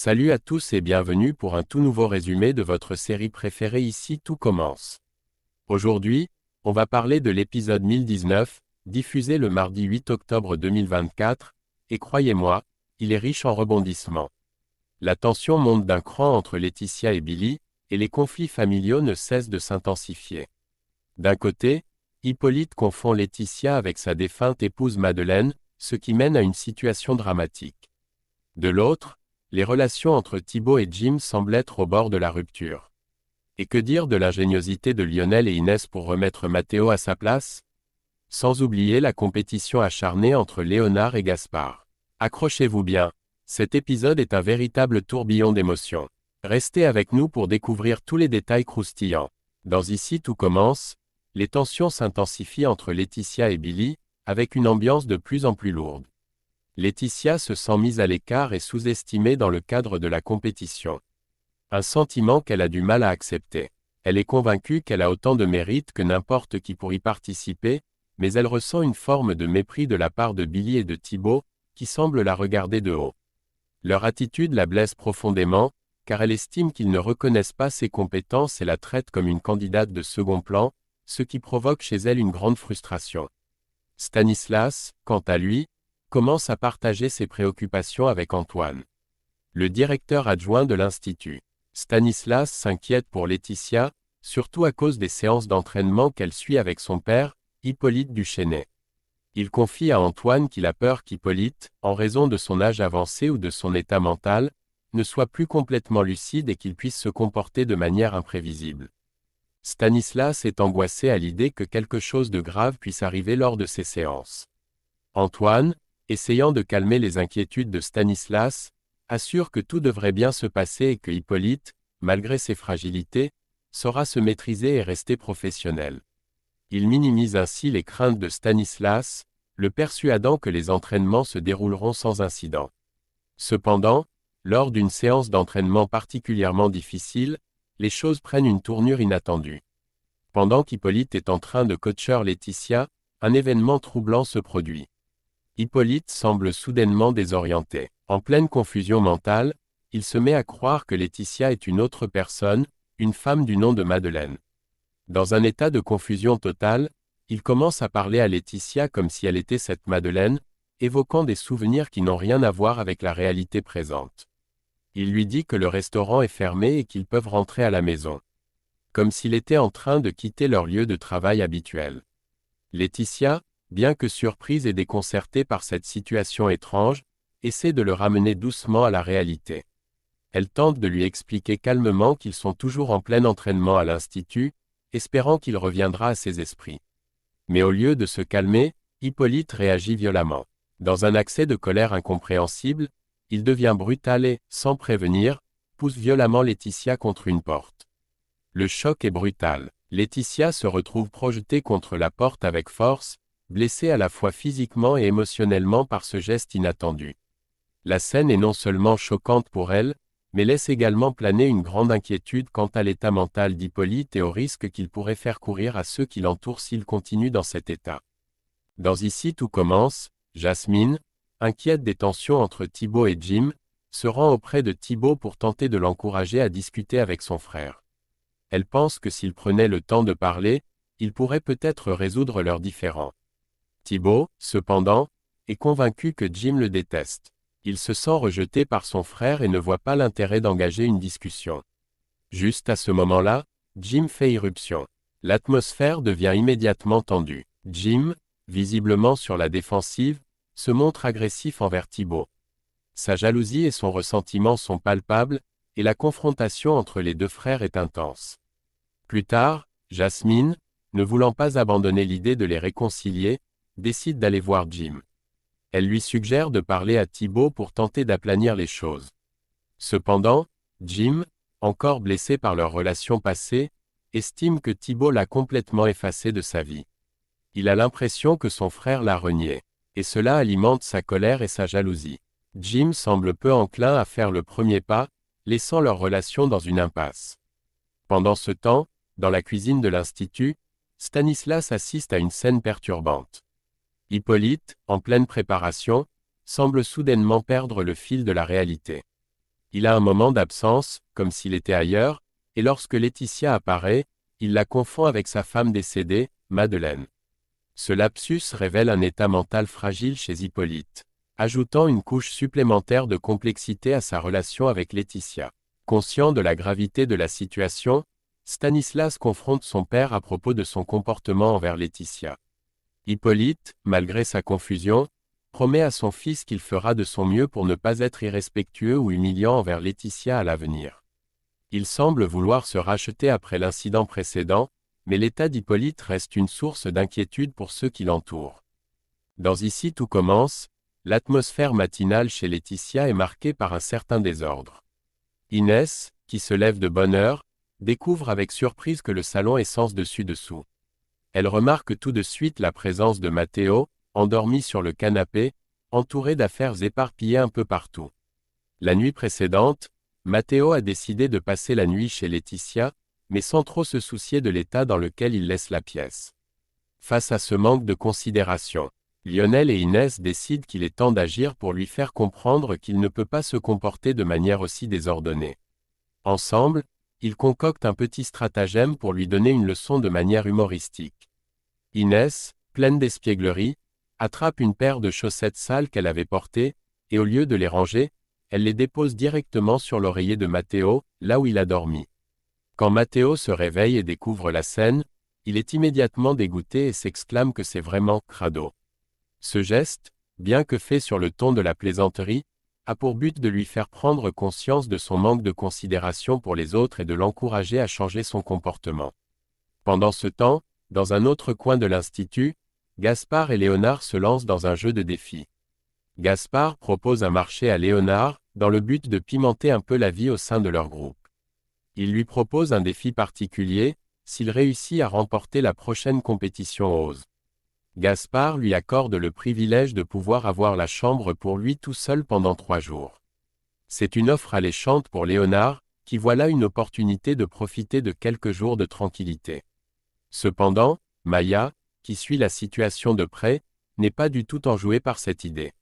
Salut à tous et bienvenue pour un tout nouveau résumé de votre série préférée Ici tout commence. Aujourd'hui, on va parler de l'épisode 1019, diffusé le mardi 8 octobre 2024, et croyez-moi, il est riche en rebondissements. La tension monte d'un cran entre Laetitia et Billy, et les conflits familiaux ne cessent de s'intensifier. D'un côté, Hippolyte confond Laetitia avec sa défunte épouse Madeleine, ce qui mène à une situation dramatique. De l'autre, les relations entre Thibaut et Jim semblent être au bord de la rupture. Et que dire de l'ingéniosité de Lionel et Inès pour remettre Matteo à sa place? Sans oublier la compétition acharnée entre Léonard et Gaspard. Accrochez-vous bien, cet épisode est un véritable tourbillon d'émotions. Restez avec nous pour découvrir tous les détails croustillants. Dans Ici tout commence, les tensions s'intensifient entre Laetitia et Billy, avec une ambiance de plus en plus lourde. Laetitia se sent mise à l'écart et sous-estimée dans le cadre de la compétition. Un sentiment qu'elle a du mal à accepter. Elle est convaincue qu'elle a autant de mérite que n'importe qui pour y participer, mais elle ressent une forme de mépris de la part de Billy et de Thibaut, qui semblent la regarder de haut. Leur attitude la blesse profondément, car elle estime qu'ils ne reconnaissent pas ses compétences et la traitent comme une candidate de second plan, ce qui provoque chez elle une grande frustration. Stanislas, quant à lui, commence à partager ses préoccupations avec Antoine, le directeur adjoint de l'Institut. Stanislas s'inquiète pour Laetitia, surtout à cause des séances d'entraînement qu'elle suit avec son père, Hippolyte Duchesnay. Il confie à Antoine qu'il a peur qu'Hippolyte, en raison de son âge avancé ou de son état mental, ne soit plus complètement lucide et qu'il puisse se comporter de manière imprévisible. Stanislas est angoissé à l'idée que quelque chose de grave puisse arriver lors de ces séances. Antoine, essayant de calmer les inquiétudes de Stanislas, assure que tout devrait bien se passer et que Hippolyte, malgré ses fragilités, saura se maîtriser et rester professionnel. Il minimise ainsi les craintes de Stanislas, le persuadant que les entraînements se dérouleront sans incident. Cependant, lors d'une séance d'entraînement particulièrement difficile, les choses prennent une tournure inattendue. Pendant qu'Hippolyte est en train de coacher Laetitia, un événement troublant se produit. Hippolyte semble soudainement désorienté. En pleine confusion mentale, il se met à croire que Laetitia est une autre personne, une femme du nom de Madeleine. Dans un état de confusion totale, il commence à parler à Laetitia comme si elle était cette Madeleine, évoquant des souvenirs qui n'ont rien à voir avec la réalité présente. Il lui dit que le restaurant est fermé et qu'ils peuvent rentrer à la maison. Comme s'il était en train de quitter leur lieu de travail habituel. Laetitia, bien que surprise et déconcertée par cette situation étrange, essaie de le ramener doucement à la réalité. Elle tente de lui expliquer calmement qu'ils sont toujours en plein entraînement à l'Institut, espérant qu'il reviendra à ses esprits. Mais au lieu de se calmer, Hippolyte réagit violemment. Dans un accès de colère incompréhensible, il devient brutal et, sans prévenir, pousse violemment Laetitia contre une porte. Le choc est brutal. Laetitia se retrouve projetée contre la porte avec force, blessée à la fois physiquement et émotionnellement par ce geste inattendu. La scène est non seulement choquante pour elle, mais laisse également planer une grande inquiétude quant à l'état mental d'Hippolyte et au risque qu'il pourrait faire courir à ceux qui l'entourent s'il continue dans cet état. Dans Ici tout commence, Jasmine, inquiète des tensions entre Thibaut et Jim, se rend auprès de Thibaut pour tenter de l'encourager à discuter avec son frère. Elle pense que s'il prenait le temps de parler, il pourrait peut-être résoudre leurs différends. Thibaut, cependant, est convaincu que Jim le déteste. Il se sent rejeté par son frère et ne voit pas l'intérêt d'engager une discussion. Juste à ce moment-là, Jim fait irruption. L'atmosphère devient immédiatement tendue. Jim, visiblement sur la défensive, se montre agressif envers Thibaut. Sa jalousie et son ressentiment sont palpables, et la confrontation entre les deux frères est intense. Plus tard, Jasmine, ne voulant pas abandonner l'idée de les réconcilier, décide d'aller voir Jim. Elle lui suggère de parler à Thibaut pour tenter d'aplanir les choses. Cependant, Jim, encore blessé par leur relation passée, estime que Thibaut l'a complètement effacé de sa vie. Il a l'impression que son frère l'a renié, et cela alimente sa colère et sa jalousie. Jim semble peu enclin à faire le premier pas, laissant leur relation dans une impasse. Pendant ce temps, dans la cuisine de l'Institut, Stanislas assiste à une scène perturbante. Hippolyte, en pleine préparation, semble soudainement perdre le fil de la réalité. Il a un moment d'absence, comme s'il était ailleurs, et lorsque Laetitia apparaît, il la confond avec sa femme décédée, Madeleine. Ce lapsus révèle un état mental fragile chez Hippolyte, ajoutant une couche supplémentaire de complexité à sa relation avec Laetitia. Conscient de la gravité de la situation, Stanislas confronte son père à propos de son comportement envers Laetitia. Hippolyte, malgré sa confusion, promet à son fils qu'il fera de son mieux pour ne pas être irrespectueux ou humiliant envers Laetitia à l'avenir. Il semble vouloir se racheter après l'incident précédent, mais l'état d'Hippolyte reste une source d'inquiétude pour ceux qui l'entourent. Dans Ici tout commence, l'atmosphère matinale chez Laetitia est marquée par un certain désordre. Inès, qui se lève de bonne heure, découvre avec surprise que le salon est sens dessus-dessous. Elle remarque tout de suite la présence de Matteo, endormi sur le canapé, entouré d'affaires éparpillées un peu partout. La nuit précédente, Matteo a décidé de passer la nuit chez Laetitia, mais sans trop se soucier de l'état dans lequel il laisse la pièce. Face à ce manque de considération, Lionel et Inès décident qu'il est temps d'agir pour lui faire comprendre qu'il ne peut pas se comporter de manière aussi désordonnée. Ensemble, ils concoctent un petit stratagème pour lui donner une leçon de manière humoristique. Inès, pleine d'espièglerie, attrape une paire de chaussettes sales qu'elle avait portées, et au lieu de les ranger, elle les dépose directement sur l'oreiller de Matteo, là où il a dormi. Quand Matteo se réveille et découvre la scène, il est immédiatement dégoûté et s'exclame que c'est vraiment « crado ». Ce geste, bien que fait sur le ton de la plaisanterie, a pour but de lui faire prendre conscience de son manque de considération pour les autres et de l'encourager à changer son comportement. Pendant ce temps, dans un autre coin de l'institut, Gaspard et Léonard se lancent dans un jeu de défi. Gaspard propose un marché à Léonard, dans le but de pimenter un peu la vie au sein de leur groupe. Il lui propose un défi particulier, s'il réussit à remporter la prochaine compétition Ose. Gaspard lui accorde le privilège de pouvoir avoir la chambre pour lui tout seul pendant 3 jours. C'est une offre alléchante pour Léonard, qui voit là une opportunité de profiter de quelques jours de tranquillité. Cependant, Maya, qui suit la situation de près, n'est pas du tout enjouée par cette idée.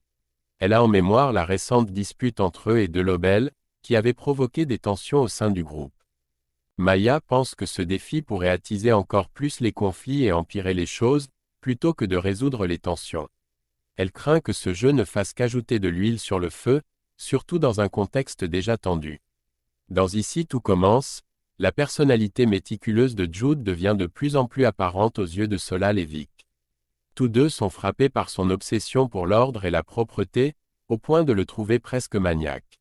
Elle a en mémoire la récente dispute entre eux et Delobel, qui avait provoqué des tensions au sein du groupe. Maya pense que ce défi pourrait attiser encore plus les conflits et empirer les choses, plutôt que de résoudre les tensions. Elle craint que ce jeu ne fasse qu'ajouter de l'huile sur le feu, surtout dans un contexte déjà tendu. Dans Ici tout commence, la personnalité méticuleuse de Jude devient de plus en plus apparente aux yeux de Solal et Vic. Tous deux sont frappés par son obsession pour l'ordre et la propreté, au point de le trouver presque maniaque.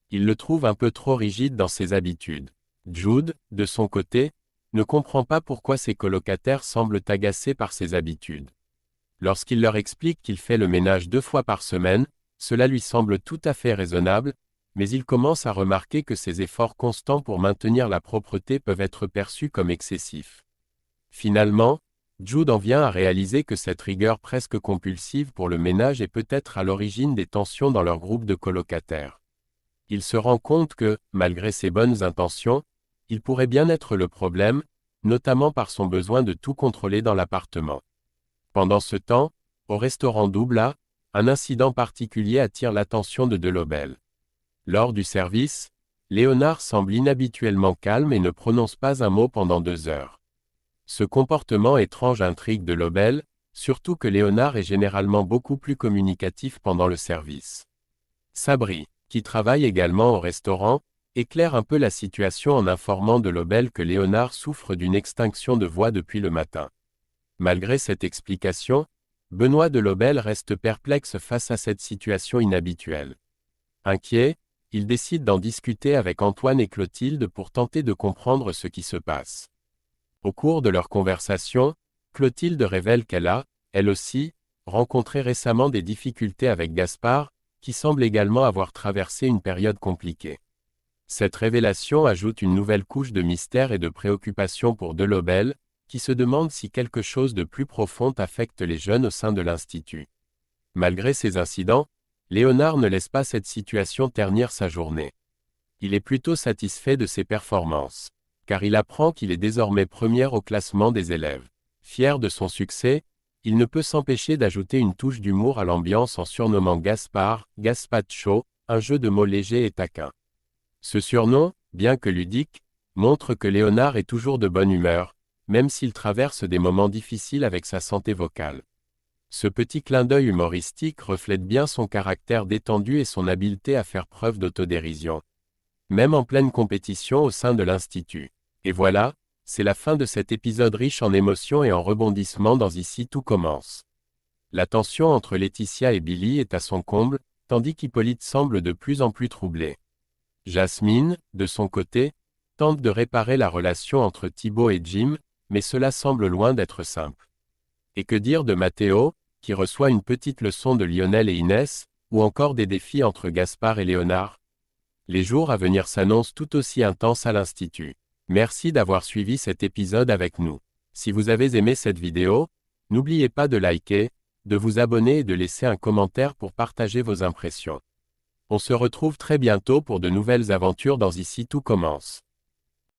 Ils le trouvent un peu trop rigide dans ses habitudes. Jude, de son côté, ne comprend pas pourquoi ses colocataires semblent agacés par ses habitudes. Lorsqu'il leur explique qu'il fait le ménage 2 fois par semaine, cela lui semble tout à fait raisonnable, mais il commence à remarquer que ses efforts constants pour maintenir la propreté peuvent être perçus comme excessifs. Finalement, Jude en vient à réaliser que cette rigueur presque compulsive pour le ménage est peut-être à l'origine des tensions dans leur groupe de colocataires. Il se rend compte que, malgré ses bonnes intentions, il pourrait bien être le problème, notamment par son besoin de tout contrôler dans l'appartement. Pendant ce temps, au restaurant Doubla, un incident particulier attire l'attention de Delobel. Lors du service, Léonard semble inhabituellement calme et ne prononce pas un mot pendant 2 heures. Ce comportement étrange intrigue Delobel, surtout que Léonard est généralement beaucoup plus communicatif pendant le service. Sabri, qui travaille également au restaurant, éclaire un peu la situation en informant Delobel que Léonard souffre d'une extinction de voix depuis le matin. Malgré cette explication, Benoît Delobel reste perplexe face à cette situation inhabituelle. Inquiet, il décide d'en discuter avec Antoine et Clotilde pour tenter de comprendre ce qui se passe. Au cours de leur conversation, Clotilde révèle qu'elle a, elle aussi, rencontré récemment des difficultés avec Gaspard, qui semble également avoir traversé une période compliquée. Cette révélation ajoute une nouvelle couche de mystère et de préoccupation pour Delobel, qui se demande si quelque chose de plus profond affecte les jeunes au sein de l'Institut. Malgré ces incidents, Léonard ne laisse pas cette situation ternir sa journée. Il est plutôt satisfait de ses performances, car il apprend qu'il est désormais premier au classement des élèves. Fier de son succès, il ne peut s'empêcher d'ajouter une touche d'humour à l'ambiance en surnommant Gaspard, Gaspacho, un jeu de mots léger et taquin. Ce surnom, bien que ludique, montre que Léonard est toujours de bonne humeur, même s'il traverse des moments difficiles avec sa santé vocale. Ce petit clin d'œil humoristique reflète bien son caractère détendu et son habileté à faire preuve d'autodérision. Même en pleine compétition au sein de l'Institut. Et voilà, c'est la fin de cet épisode riche en émotions et en rebondissements dans Ici tout commence. La tension entre Laetitia et Billy est à son comble, tandis qu'Hippolyte semble de plus en plus troublé. Jasmine, de son côté, tente de réparer la relation entre Thibaut et Jim, mais cela semble loin d'être simple. Et que dire de Matteo, qui reçoit une petite leçon de Lionel et Inès, ou encore des défis entre Gaspard et Léonard? Les jours à venir s'annoncent tout aussi intenses à l'Institut. Merci d'avoir suivi cet épisode avec nous. Si vous avez aimé cette vidéo, n'oubliez pas de liker, de vous abonner et de laisser un commentaire pour partager vos impressions. On se retrouve très bientôt pour de nouvelles aventures dans Ici tout commence.